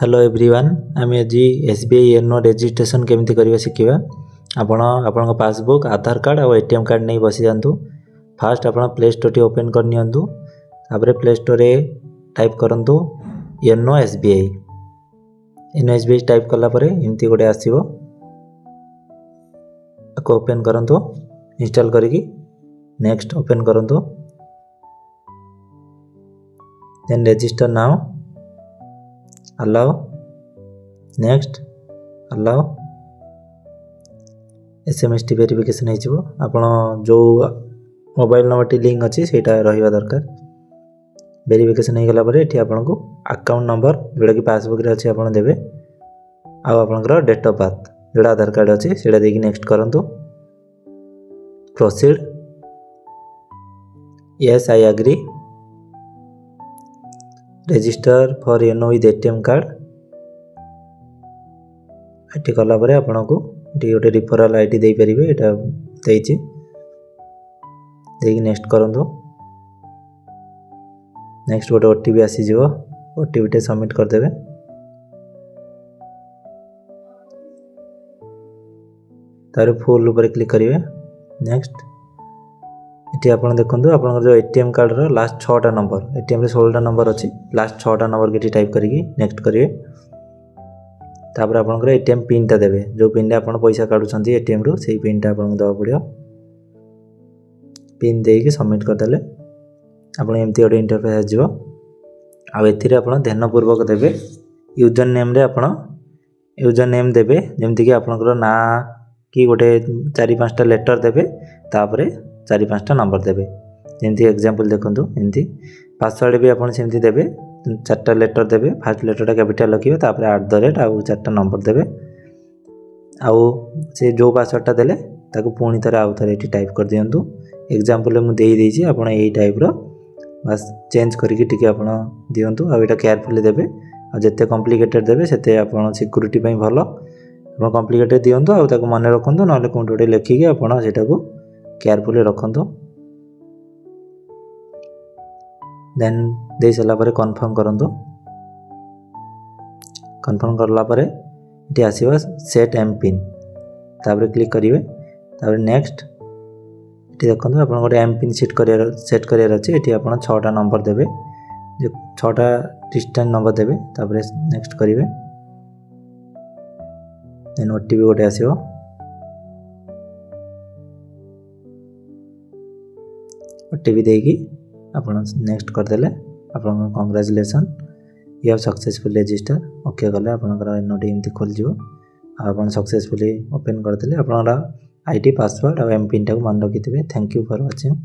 Hello everyone आम आज SBI एनो registration केमती करवा शिखा आपण पासबुक आधार कार्ड और एटीएम कार्ड नहीं बसी जातु। फास्ट आप प्ले स्टोर टी ओपन कर नियंतु। तापर प्ले स्टोर रे टाइप करंतु एनो एसबीआई टाइप कला परे एमती गोटे आसीबो। आपको ओपन करंतु इंस्टॉल करिकी नेक्स्ट ओपन करंतु। Then register now allow next allow SMS टी वेरिफिकेशन हो आपण जो मोबाइल नंबर टी लिंक अच्छी सेटा रहिबा दरकार। वेरिफिकेशन हो गला परे एठी आपन को अकाउंट नंबर जोड़ा कि पासबुक रे अच्छी आपन देबे आ आपनकर डेट ऑफ बर्थ जोड़ा आधार कार्ड अच्छी सेटा देकी नेक्स्ट करंतु। Proceed yes I agree register for एनो विथ एटीएम कार्ड ये कला परे आपन को गोटे रिफरल आईडी दे परिबे एटा देछि देकी नेक्स्ट करंतु। नेक्स्ट गोटे ओटीपी आसी जिवो ओटीपी टे सबमिट कर देबे। तार फुल ऊपर क्लिक करिवे नेक्स्ट इटी आपन देखंतु आपन जो एटीएम कार्ड रो लास्ट 6टा नंबर एटीएम रे 16टा नंबर अछि लास्ट 6टा नंबर के टाइप करिकी नेक्स्ट करिवे। तापर आपन एटीएम पिन टा देबे जो पिन रे आपन पैसा काढुछंती एटीएम रो सेही पिन टा आपन दवा पड़ियो। पिन देकी सबमिट कर देले आपन एमती ओडे इंटरफेस आ जिवो। आ एथिरे आपन ध्यान पूर्वक देबे यूजर नेम रे आपन यूजर नेम देबे जेमति कि आपन ना कि गोटे 4-5टा लेटर देबे तापर 4-5टा नंबर देबे जेमती एग्जांपल देखंतु एमती। पासवर्ड भी आपन सेमती देबे 4टा लेटर देबे फर्स्ट लेटरटा कैपिटल लिखिबे तापर @ आउ 4टा नंबर देबे आउ से जो पासवर्डटा देले ताको पुणी थरे आउ थरे एठी टाइप कर दियंतु। एग्जांपल मु देई देछि आपन एई टाइप रो बस चेंज करिकि टिके आपन दियंतु आ एटा केयरफुली देबे आ जते कॉम्प्लिकेटेड देबे सेते आपन सिक्योरिटी पई भलो आपन कॉम्प्लिकेटेड दियंतु आ ताको माने रखंतु नले कोनटोडे लेखिके आपन सेटाको केयरफुली रखंतु। देन दे सला परे कंफर्म करंतु। कंफर्म करला परे इटी आसीबा सेट एम पिन तापर क्लिक करिवे तापर नेक्स्ट इटी देखंतु आपन गोटे एम पिन सेट करियर अछि इटी आपन 6टा नंबर देबे जे 6टा डिस्टेंस नंबर देबे तापर नेक्स्ट करिवे। देन ओटीपी गोटे आसीबो ओटीपी देकी आपन नेक्स्ट कर देले आपन congratulation you have successfully register okay गले आपन एनोडी एमती खोल जिवो। आपन सक्सेसफुली ओपन कर देले आपन आईडी पासवर्ड और एम पिन टा को मन रखिथिबे। Thank you for watching.